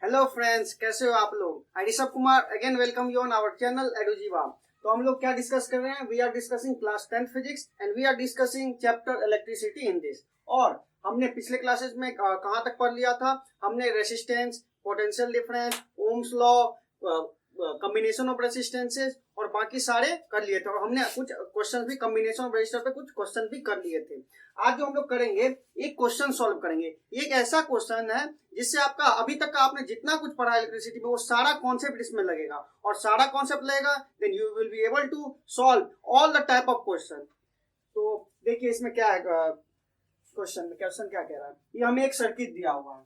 Hello friends, कैसे हो आप लोग। I Rishabh Kumar again welcome you on our channel Edujiva. तो हम लोग क्या डिस्कस कर रहे हैं, we are discussing class 10 physics and we are discussing chapter electricity in this. और हमने पिछले क्लासेस में कहाँ तक पढ़ लिया था। हमने resistance, potential difference, Ohm's law, combination of resistances और बाकी सारे कर लिए थे। और हमने कुछ क्वेश्चन भी कॉम्बिनेशन ऑफ रेजिस्टर पे कुछ क्वेश्चन भी कर लिए थे। आज जो हम लोग करेंगे, एक क्वेश्चन सॉल्व करेंगे। एक ऐसा क्वेश्चन है जिससे आपका अभी तक का आपने जितना कुछ पढ़ा इलेक्ट्रिसिटी में वो सारा कॉन्सेप्ट इसमें लगेगा। और सारा कॉन्सेप्ट लगेगा then you will be able to solve all the type of question. तो देखिए इसमें क्या है, क्वेश्चन क्या कह रहा है। ये हमें एक सर्किट दिया हुआ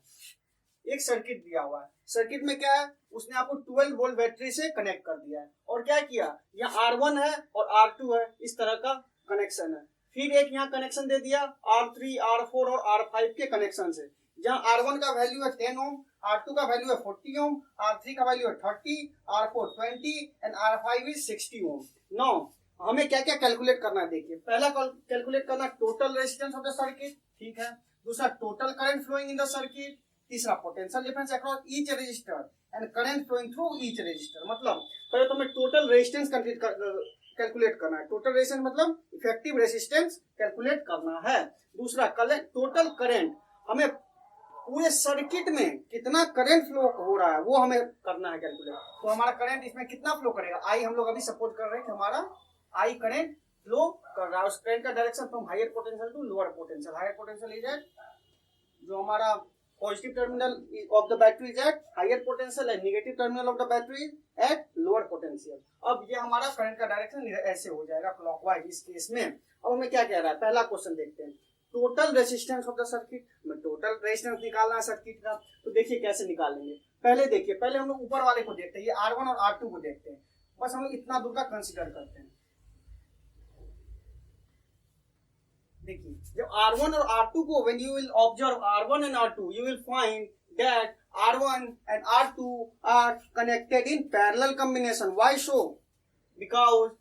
है, सर्किट में क्या है, उसने आपको 12 वोल्ट बैटरी से कनेक्ट कर दिया है। और क्या किया, यहाँ R1 है और R2 है, इस तरह का कनेक्शन है। फिर एक यहाँ कनेक्शन दे दिया R3, R4 और R5 के कनेक्शन से, जहाँ R1 का वैल्यू है 10 ओम, R2 का वैल्यू है 40 ओम, R3 का वैल्यू है 30, R4 20 and R5 is 60 Om. Now हमें क्या क्या कैलकुलेट करना है। देखिए पहला कैलकुलेट करना total resistance of the circuit, ठीक है। दूसरा total current flowing in the circuit. तीसरा potential difference across each resistor and current flowing through each resistor. मतलब पहले तो हमें टोटल रेजिस्टेंस कैलकुलेट करना है। टोटल रेजिस्टेंस मतलब इफेक्टिव रेजिस्टेंस कैलकुलेट करना है। दूसरा टोटल करंट, हमें पूरे सर्किट में कितना करंट फ्लो हो रहा है वो हमें करना है कैलकुलेट। तो हमारा करंट इसमें कितना फ्लो करेगा, आई हम लोग अभी सपोर्ट कर रहे हैं कि हमारा आई करंट फ्लो कर रहा है। उस करंट का direction from higher potential to lower potential. Higher potential is at, जो हमारा positive terminal of the battery is at higher potential and negative terminal of the battery is at lower potential. अब ये हमारा current का direction ऐसे हो जाएगा clockwise इस केस में। अब हमें क्या कह रहा है, पहला क्वेश्चन देखते हैं। Total resistance of the circuit, में टोटल रेजिस्टेंस निकालना है सर्किट का। तो देखिए कैसे निकालेंगे। पहले हम लोग ऊपर वाले को देखते हैं, ये R1 और R2 को देखते हैं। बस हम लोग इतना दूर का कंसीडर करते हैं। देखिए जब R1 और R2 को, when you will observe R1 and R2, you will find that R1 and R2 are connected in parallel combination. Why so? Because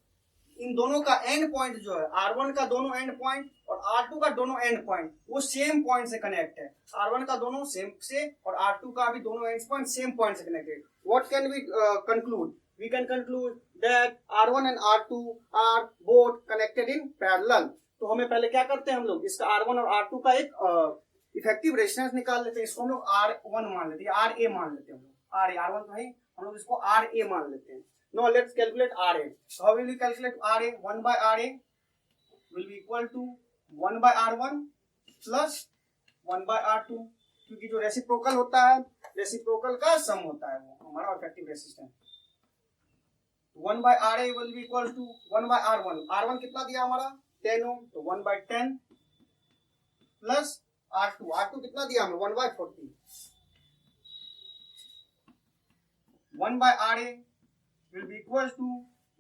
इन दोनों का एंड पॉइंट जो है, R1 का दोनों एंड पॉइंट और R2 का दोनों एंड पॉइंट वो सेम पॉइंट से कनेक्ट है। R1 का दोनों सेम से और R2 का भी दोनों एंड पॉइंट सेम पॉइंट से connected. What can we conclude? We can conclude that R1 and R2 are both connected in parallel. तो हमें पहले क्या करते हैं, हम लोग इसका R1 और R2 का एक इफेक्टिव रेजिस्टेंस निकाल लेते हैं। इसको हम लोग R1 मान लेते हैं, RA मान लेते हैं हम लोग। R1 तो है, हम लोग इसको RA मान लेते हैं। Now let's calculate RA. So how will we calculate RA? 1 by RA will be equal to 1 by R1 plus 1 by R2, क्योंकि जो रेसिप्रोकल होता है, रेसिप्रोकल का सम होता है वो हमारा effective resistance. 1 by RA will be equal to 1 by R1. R1 कितना दिया हमारा 10 ओम, तो 1 by 10 प्लस R2 कितना दिया हमें 1 by 40। 1 by RA will be equal to,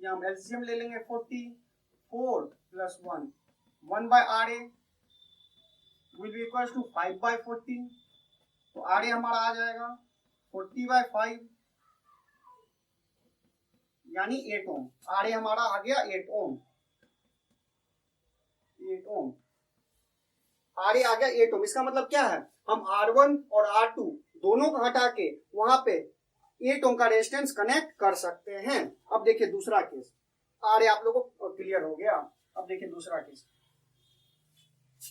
यहाँ हम एलसीएम ले लेंगे 44 plus 1 by RA will be equal to 5 by 40। तो RA हमारा आ जाएगा 40 by 5 यानी 8 ओम। RA हमारा आ गया 8 ओम। RA आ गया 8 ओम। इसका मतलब क्या है, हम R1 और R2 दोनों को हटा के वहां पे 8 ओम का रेजिस्टेंस कनेक्ट कर सकते हैं। अब देखिए दूसरा केस, RA आप लोगों को क्लियर हो गया। अब देखिए दूसरा केस,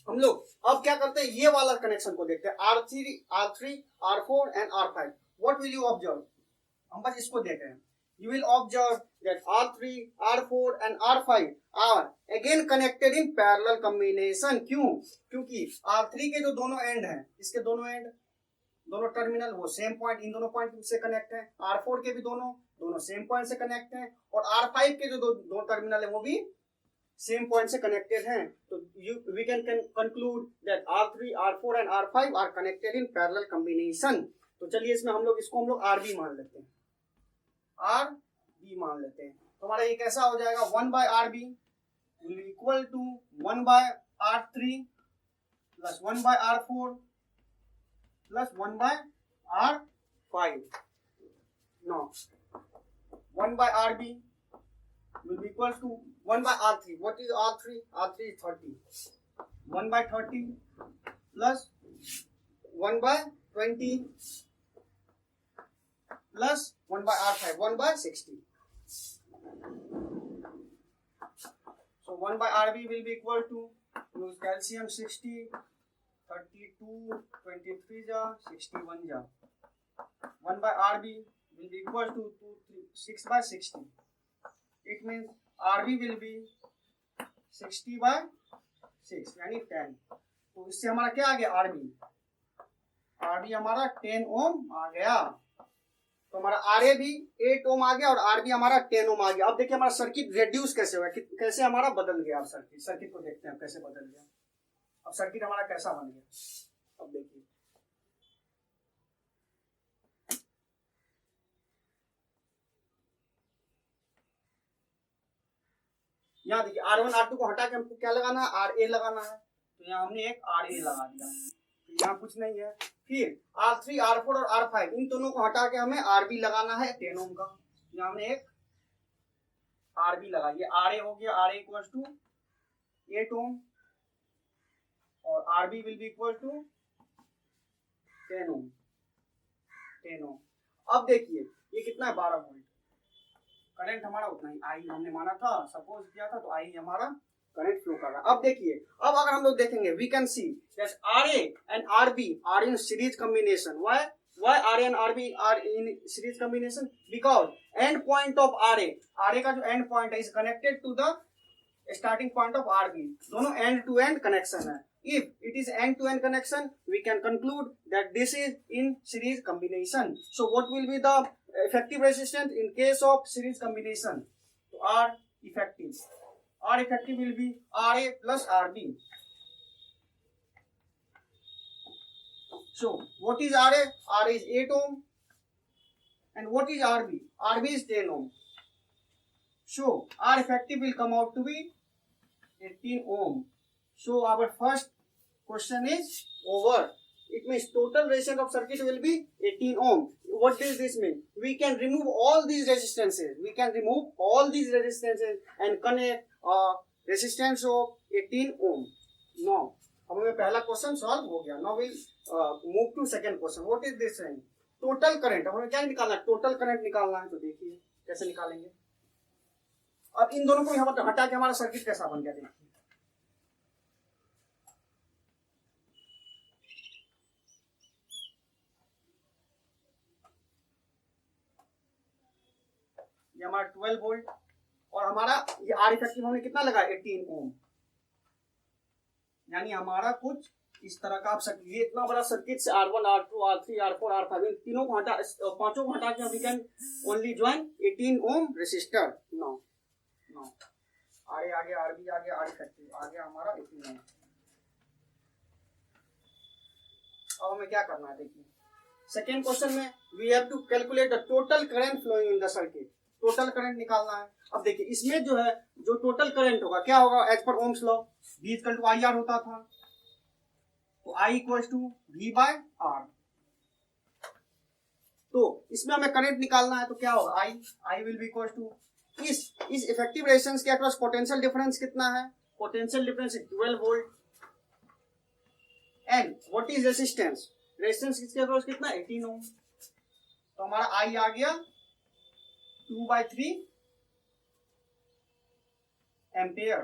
हम लोग अब क्या करते हैं, ये वाला कनेक्शन को देखते हैं, R3, R4 and R5। What will you observe, हम बस इसको देख रहे हैं। You will observe that R3, R4 and R5 are again connected in parallel combination. क्यों? क्योंकि R3 के जो दोनों एंड हैं, इसके दोनों एंड, दोनों टर्मिनल वो सेम पॉइंट, इन दोनों पॉइंट से कनेक्ट है। R4 के भी दोनों सेम पॉइंट से कनेक्ट हैं और R5 के जो दो टर्मिनल है वो भी सेम पॉइंट से कनेक्टेड हैं। तो we can conclude that R3, R4 and R5 are connected in parallel combination. तो चलिए इसमें हम लोग RB मान लेते हैं, RB मान लेते हैं। तो हमारा ये कैसा हो जाएगा, 1 by RB will be equal to 1 by R3 plus 1 by R4 plus 1 by R5. Now 1 by RB will be equal to 1 by R3. What is R3? R3 is 30. 1 by 30 plus 1 by 20 plus 1 by R5, 1 by 60. So 1 by RB will be equal to, use calcium 60, 32, 23 ja, 61 ja. 1 by RB will be equal to 6 by 60. It means RB will be 60 by 6 यानी 10. तो इससे हमारा क्या आ गया RB हमारा 10 ओम आ गया. तो हमारा RA भी 8 ओम आ गया और RB हमारा 10 ओम आ गया. अब देखिए हमारा सर्किट रेड्यूस कैसे हुआ, कैसे हमारा बदल गया. अब सर्किट को देखते हैं कैसे बदल गया. अब सर्किट हमारा कैसा बन गया. अब देखिए यहाँ देखिए R1 R2 को हटा के हमको क्या लगाना है, RA लगाना है. तो यहाँ हमने एक RA लगा दिया. तो यहाँ कुछ नहीं है. फिर R3 R4 और R5 इन दोनों को हटा के हमें RB लगाना है 10 ओम का. यहाँ हमने एक RB लगा. ये RA हो गया. RA इक्वल टू 8 ओम और RB will be equal to 10 ohm. अब देखिए ये कितना है 12 वोल्ट. करंट हमारा उतना ही आई हमने माना था, सपोज किया था, तो आई हमारा करंट फ्लो कर रहा है. अब देखिए अब अगर हम लोग देखेंगे we can see that RA and RB are in series combination. Why RA and RB are in series combination? Because end point of RA का जो एंड पॉइंट है is connected to the starting point of RB. दोनों end to end connection है. If it is end-to-end connection, we can conclude that this is in series combination. So what will be the effective resistance in case of series combination? So R effective will be RA plus RB. So what is RA? RA is 8 ohm. And what is RB? RB is 10 ohm. So R effective will come out to be 18 ohm. So our first question is over. It means total resistance of circuit will be 18 ohm. What does this mean? We can remove all these resistances. And connect resistance of 18 ohm. Now, हमें पहला question solve हो गया. Now we'll move to second question. What is this saying? Total current. हमें क्या निकालना है? Total current निकालना है. तो देखिए कैसे निकालेंगे. अब इन दोनों को हटा के हमारा सर्किट कैसा बन गया देखिए. ये हमारा 12 वोल्ट और हमारा ये R इफेक्टिव हमने कितना लगा 18 ओम. यानी हमारा कुछ इस तरह का आप सर्किट, ये इतना बड़ा सर्किट से R1 R2 R3 R4 R5 इन तीनों को हटा, पांचों को हटा के हम can only join 18 ohm resistor. No आगे RB आगे R इफेक्टिव आ गया हमारा 18 ओम. अब हमें क्या करना है देखिए सेकेंड क्वेश्चन में we have to calculate the total current flowing in the circuit. Total current निकालना है. अब देखिए इसमें जो है जो टोटल करंट होगा क्या होगा एज पर ohm's law V equal to IR होता था. तो I equal to V by R. तो इसमें हमें करंट निकालना है तो क्या होगा I will be equal to इस इफेक्टिव रेजिस्टेंस के अक्रॉस पोटेंशियल डिफरेंस कितना है. Potential difference 12 volt. And what is resistance किसके अक्रॉस कितना 18 ओम. तो हमारा I आ गया 2/3 एम्पियर.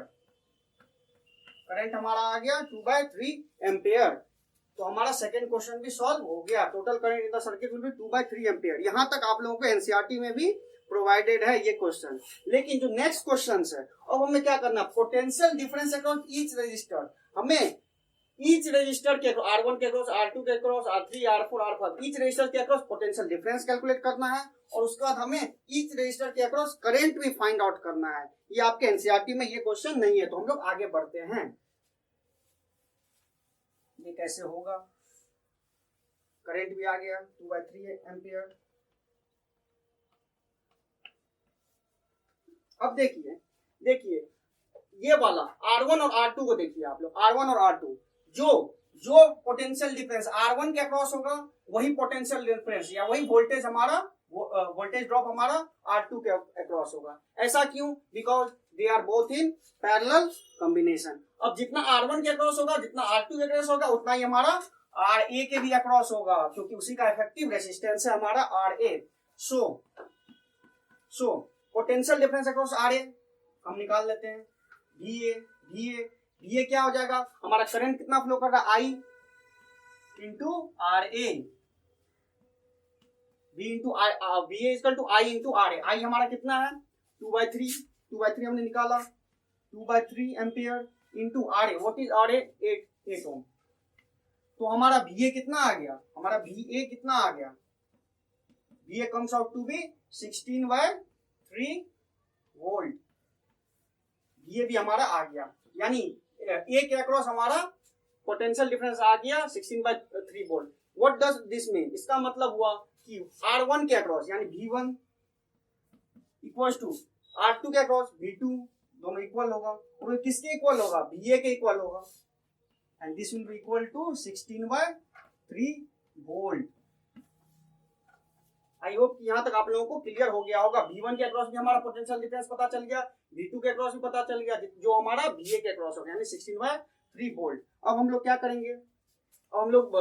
करंट हमारा आ गया 2/3 एम्पियर. तो हमारा सेकंड क्वेश्चन भी सॉल्व हो गया. Total current in the circuit will be 2/3 ampere. यहां तक आप लोगों को एनसीईआरटी में भी प्रोवाइडेड है ये क्वेश्चन. लेकिन जो नेक्स्ट क्वेश्चन है अब हमें क्या करना, potential difference across each register. हमें ईच रजिस्टर के R1 के अक्रॉस R2 के across R3 R4 R5 each resistor के अक्रॉस पोटेंशियल डिफरेंस कैलकुलेट करना है और उसके बाद हमें ईच रजिस्टर के अक्रॉस करंट भी फाइंड आउट करना है. ये आपके एनसीईआरटी में ये क्वेश्चन नहीं है. तो हम लोग आगे बढ़ते हैं. ये कैसे होगा. करंट भी आ गया 2/3 एम्पियर. अब देखिए ये वाला R1 और R2 को देखिए आप लोग. R1 और R2 जो पोटेंशियल डिफरेंस R1 के अक्रॉस होगा वही पोटेंशियल डिफरेंस या वही वोल्टेज हमारा वोल्टेज ड्रॉप हमारा R2 के अक्रॉस होगा. ऐसा क्यों? Because they are both in parallel combination. अब जितना R1 के अक्रॉस होगा जितना R2 के अक्रॉस होगा उतना ही हमारा RA के भी अक्रॉस होगा क्योंकि उसी का इफेक्टिव रेजिस्टेंस है हमारा RA. So potential difference across R A हम निकाल लेते हैं। वी ए क्या हो जाएगा, हमारा करंट कितना फ्लो कर रहा है, I into R A, V A equal to I into R A. I हमारा कितना है 2/3 हमने निकाला, 2/3 ampere into R A, what is R A, 8 ohm. तो हमारा वी ए कितना आ गया, हमारा वी ए कितना आ गया, V A comes out to be 16/3 volt. V A भी हमारा आ गया, यानी ए के अक्रॉस हमारा पोटेंशियल डिफरेंस आ गया 16/3 volt. What does this mean, इसका मतलब हुआ कि R1 के अक्रॉस यानी V1 इक्वल्स टू R2 के अक्रॉस V2, दोनों इक्वल होगा, और ये किसके इक्वल होगा, VA के इक्वल होगा, and this will be equal to 16/3 volt. I hope यहाँ तक आप लोगों को क्लियर हो गया होगा। V1 के अक्रॉस भी हमारा पोटेंशियल डिफरेंस पता चल गया, V2 के अक्रॉस भी पता चल गया, जो हमारा VA के अक्रॉस होगा यानी 16/3 वोल्ट। अब हम लोग क्या करेंगे, अब हम लोग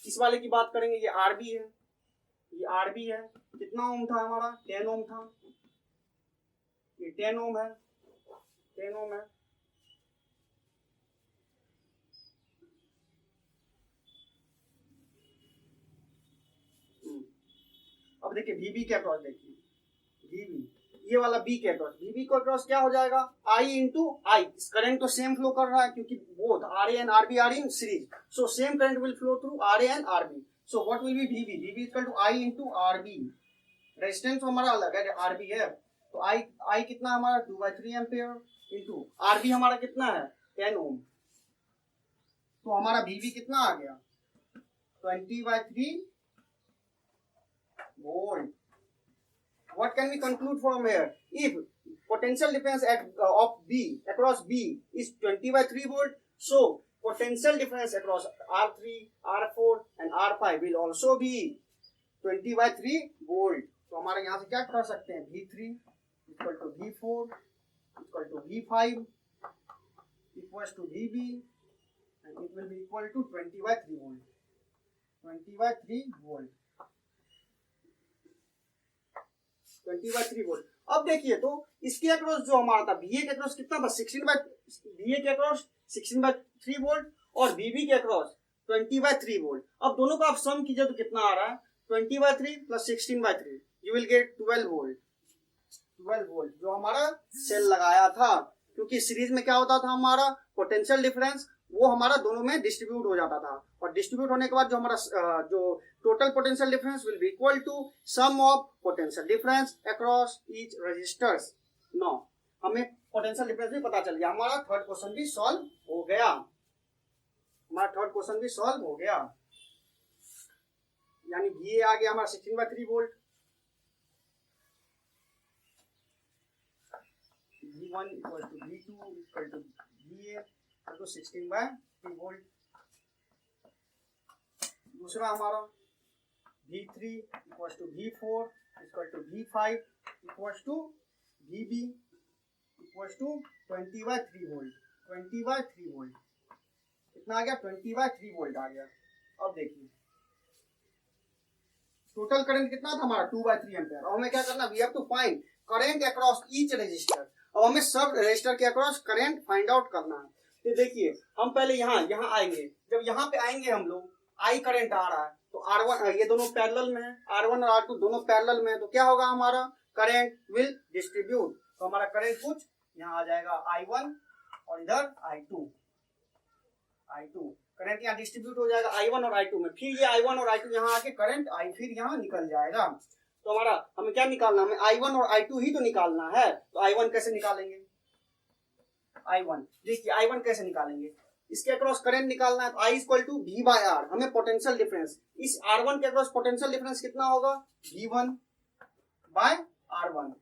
किस वाले की बात करेंगे, ये RB है, ये RB है, कितना ओम था हमारा, 10 ओम था, ये 10 ओम है, 10 ओम है। अब देखिए VB के अक्रॉस, देखिए VB, ये वाला B के अक्रॉस, VB को अक्रॉस क्या हो जाएगा, I इंटू आई, करंट तो सेम फ्लो कर रहा है क्योंकि both RA and RB are in series, so same current will flow through RA and RB। So what will be VB, VB equal to I into RB, resistance हमारा अलग है, RB है, तो I कितना हमारा 2/3 एम्पियर इंटू RB हमारा कितना है 10 ओम, तो हमारा VB कितना आ गया 20/3 volt. What can we conclude from here? If potential difference of B across B is 20/3 volt, so potential difference across R3, R4 and R5 will also be 20/3 volt. तो हमारे यहाँ से क्या कर सकते हैं, V3 equal to V4 equal to V5 equals to VB and it will be equal to 20/3 volt. 20/3 volt. 20/3 volt. अब देखिए तो इसके अक्रॉस जो हमारा था VA के अक्रॉस कितना था 16/VA के अक्रॉस 16/3 वोल्ट और VB के अक्रॉस 20/3 वोल्ट। अब दोनों का आप सम कीजिए तो कितना आ रहा है 20/3 plus 16/3, you will get 12 volt. 12 volt जो हमारा सेल लगाया था, क्योंकि सीरीज में क्या होता था, हमारा पोटेंशियल डिफरेंस वो हमारा दोनों में डिस्ट्रीब्यूट हो जाता था, और डिस्ट्रीब्यूट होने के बाद जो हमारा जो total potential difference will be equal to sum of potential difference across each resistors. No, हमें पोटेंशियल डिफरेंस भी पता चल गया, हमारा थर्ड क्वेश्चन भी सॉल्व हो गया, हमारा थर्ड क्वेश्चन भी सॉल्व हो गया, यानी VA आ गया हमारा 16/3 volt, V1 equal to V2 equal to VA तो 16/3 वोल्ट। दूसरा हमारा V3 equal to V4 equal to V5 equal to VB equal to 20/3 volt. 20/3 volt कितना आ गया 20/3 वोल्ट आ गया। अब देखिए टोटल करंट कितना था हमारा 2/3 एम्पियर। अब हमें क्या करना, we have to find current across each resistor. अब हमें सब रजिस्टर के अक्रॉस करंट फाइंड आउट करना है। तो देखिए हम पहले यहाँ आएंगे, जब यहाँ पे आएंगे हम लोग आई करंट आ रहा है तो R1 ये दोनों पैरेलल में है, R1 और R2 दोनों पैरेलल में है, तो क्या होगा हमारा करंट विल डिस्ट्रीब्यूट। तो हमारा करंट कुछ यहाँ आ जाएगा I1 और इधर I2 करंट यहाँ डिस्ट्रीब्यूट हो जाएगा I1 और I2 में, फिर ये I1 और I2 यहाँ आके करंट I फिर यहाँ निकल जाएगा। तो हमारा हमें क्या निकालना, हमें I1 और I2 ही तो निकालना है। तो I1 कैसे निकालेंगे, I1 देखिए I1 कैसे निकालेंगे, इसके अक्रॉस करंट निकालना है तो I equal to V by R। हमें पोटेंशियल डिफरेंस इस R1 के अक्रॉस पोटेंशियल डिफरेंस कितना होगा V1 बाय R1,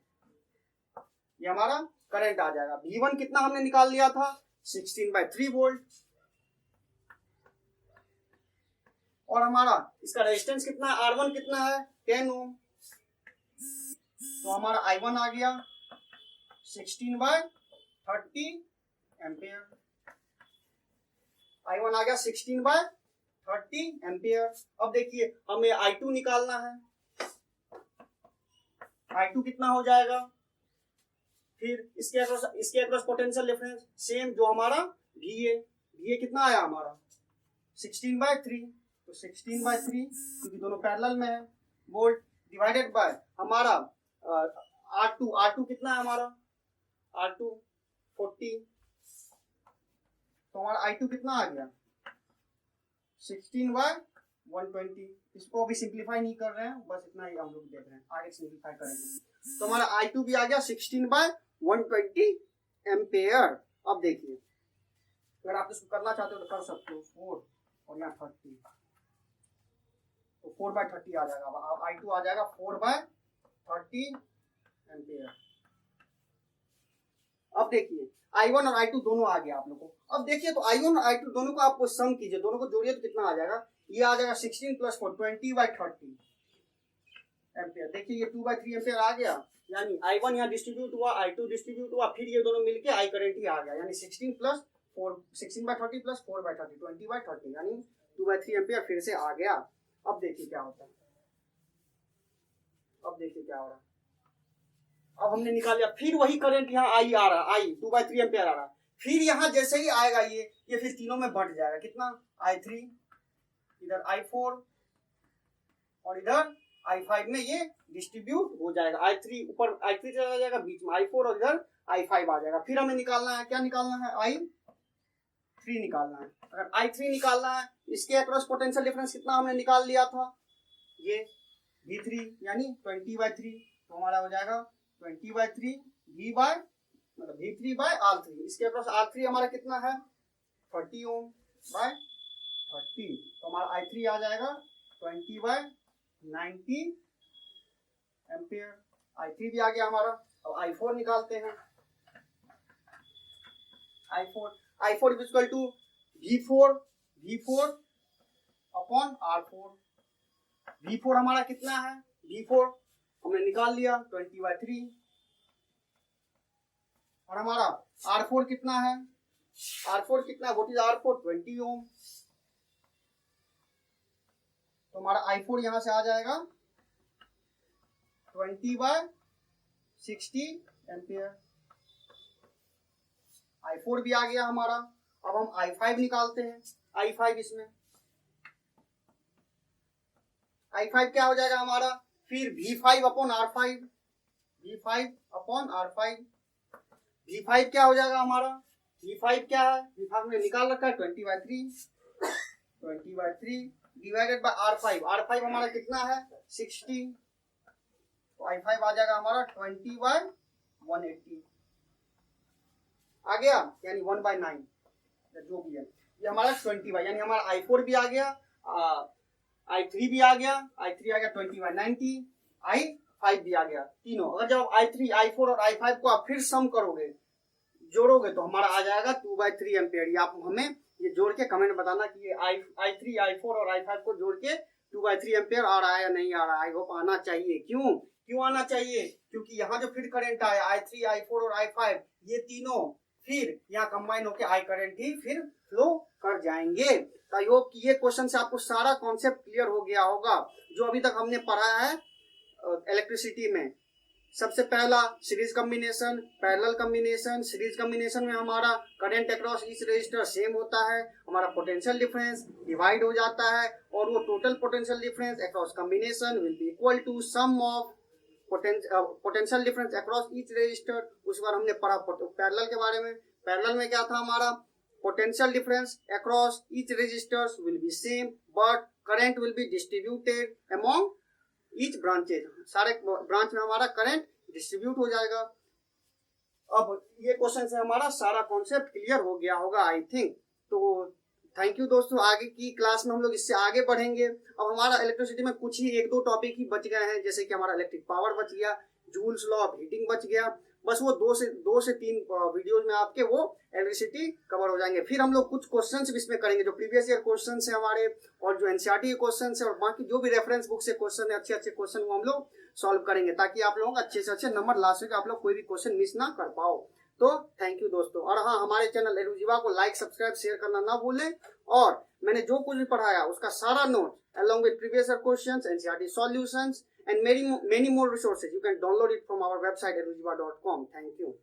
ये हमारा करंट आ जाएगा। V1 कितना हमने निकाल लिया था 16/3 वोल्ट, और हमारा इसका रेजिस्टेंस कितना है R1 कितना है 10 ओम, तो हमारा I1 आ गया 16/30 एम्पियर। I1 आ गया 16/30 एम्पियर। अब देखिए हमें I2 निकालना है, I2 कितना हो जाएगा, फिर इसके अक्रॉस पोटेंशियल डिफरेंस सेम जो हमारा VA कितना आया हमारा 16/3, तो 16/3 क्योंकि दोनों पैरेलल में है, वोल्ट डिवाइडेड बाय हमारा R2 कितना है हमारा R2 40, तो हमारा I2 कितना आ गया 16/120। इसको अभी सिंप्लीफाई नहीं कर रहे हैं, बस इतना ही हम लोग देख रहे हैं, आगे सिंप्लीफाई करेंगे। तो हमारा I2 भी आ गया 16/120 एम्पेयर। अब देखिए अगर आप इसको करना चाहते हो तो कर सकते हो, 4 और यहाँ 30, तो 4/30 आ जाएगा। अब I2 आ जाएगा 4/30 एम्पेयर। अब देखिए I1 और I2 दोनों आ गया आप लोग को। अब देखिए तो I1 और I2 दोनों को आपको सम कीजिए, दोनों को जोड़िए तो कितना आ जाएगा, ये आ जाएगा 16 + 4 20/30 एम्पेयर। देखिए ये 2/3 एम्पेयर आ गया, यानी I1 यहाँ डिस्ट्रीब्यूट हुआ, I2 डिस्ट्रीब्यूट हुआ, फिर ये दोनों मिलके I करंट ही आ गया, यानी 16 + 4 16/30 + 4/30 20/30 यानी 2/3 एम्पेयर फिर से आ गया। अब देखिए क्या होता है, अब देखिए क्या हो रहा है। अब हमने निकाल लिया, फिर वही करंट यहाँ I आ रहा, I 2/3 एम्पेयर आ रहा, फिर यहाँ जैसे ही आएगा ये फिर तीनों में बढ़ जाएगा, कितना I3, इधर I4 और इधर I5 में ये डिस्ट्रीब्यूट हो जाएगा। I3 ऊपर I3 चला जाएगा, बीच में I4 और इधर I5 आ जाएगा। फिर हमें निकालना है, क्या निकालना है, I3 निकालना है। अगर I3 निकालना है, इसके अक्रॉस पोटेंशियल डिफरेंस कितना हमने निकाल लिया था, ये V3 यानी 20/3, तो हमारा हो जाएगा 20/3 मतलब V3/R3। इसके अक्रॉस R3 हमारा कितना है 30 Ω/30, तो हमारा I3 आ जाएगा 20/90 एम्पियर। I3 भी आ गया हमारा। अब I4 निकालते हैं, I4 is equal to V4/R4। V4 हमारा कितना है, V4 हमने निकाल लिया 20/3, और हमारा R4 कितना है, R4 कितना, व्हाट इज R4 20 ओम। तो हमारा I4 यहां से आ जाएगा 20/60 एम्पियर। I4 भी आ गया हमारा। अब हम I5 निकालते हैं, I5 इसमें I5 क्या हो जाएगा हमारा, फिर V5/R5, V5 क्या हो जाएगा हमारा, V5 क्या है, V5 हमने निकाल रखा है 20/3 डिवाइडेड बाय R5 हमारा कितना है 60, तो I5 आ जाएगा हमारा 20/180 आ गया, यानी 1/9 जो भी है, ये हमारा 20 यानी हमारा I4 भी आ गया, I3 भी आ गया, I3 आ गया 20/90, I5 भी आ गया तीनों। अगर जब I3, I4 और I5 को आप फिर सम करोगे, जोड़ोगे, तो हमारा आ जाएगा 2/3 एम्पियर। ये आप हमें ये जोड़ के कमेंट बताना कि ये I3, I4 और I5 को जोड़ के 2/3 एम्पियर आ रहा है या नहीं आ रहा है। आई होप आना चाहिए। क्यों आना चाहिए, क्योंकि यहाँ जो फिर करंट आया I3, I4 और I5 ये तीनों फिर यहाँ कंबाइन होकर I करंट ही फिर फ्लो कर जाएंगे। तो आई होप कि ये क्वेश्चन से आपको सारा कॉन्सेप्ट क्लियर हो गया होगा जो अभी तक हमने पढ़ा है इलेक्ट्रिसिटी में। सबसे पहला series combination, parallel combination. Series combination में हमारा current across each resistor same होता है, हमारा पोटेंशियल डिफरेंस डिवाइड हो जाता है, और वो total potential difference across combination will be equal to sum of potential difference across each resistor. उस बार हमने पढ़ा पैरेलल के बारे में। पैरेलल में क्या था हमारा, potential difference across each resistors will be same but current will be distributed among each branches. सारे ब्रांच में हमारा करंट डिस्ट्रीब्यूट हो जाएगा। अब ये क्वेश्चन से हमारा सारा कॉन्सेप्ट क्लियर हो गया होगा आई थिंक। तो थैंक यू दोस्तों, आगे की क्लास में हम लोग इससे आगे बढ़ेंगे। अब हमारा इलेक्ट्रिसिटी में कुछ ही 1-2 टॉपिक ही बच गए हैं, जैसे कि हमारा इलेक्ट्रिक पावर बच गया, जूल्स लॉ ऑफ हीटिंग बच गया। बस वो 2 से 3 वीडियोज में आपके वो इलेक्ट्रिसिटी कवर हो जाएंगे। फिर हम लोग कुछ क्वेश्चंस भी इसमें करेंगे जो प्रीवियस ईयर क्वेश्चंस है हमारे, और जो एनसीईआरटी के क्वेश्चंस है, और बाकी जो भी रेफरेंस बुक से क्वेश्चन है, अच्छे क्वेश्चन वो हम लोग सॉल्व करेंगे, ताकि आप लोगों को अच्छे से अच्छे नंबर ला सके, आप लोग कोई भी क्वेश्चन मिस ना कर पाओ। तो थैंक यू दोस्तों। और हाँ, हमारे चैनल एडुजीवा को लाइक, सब्सक्राइब, शेयर करना ना भूलें। और मैंने जो कुछ भी पढ़ाया उसका सारा note along with previous year questions, NCERT solutions and many more resources you can download it from our website edujiva.com. Thank you.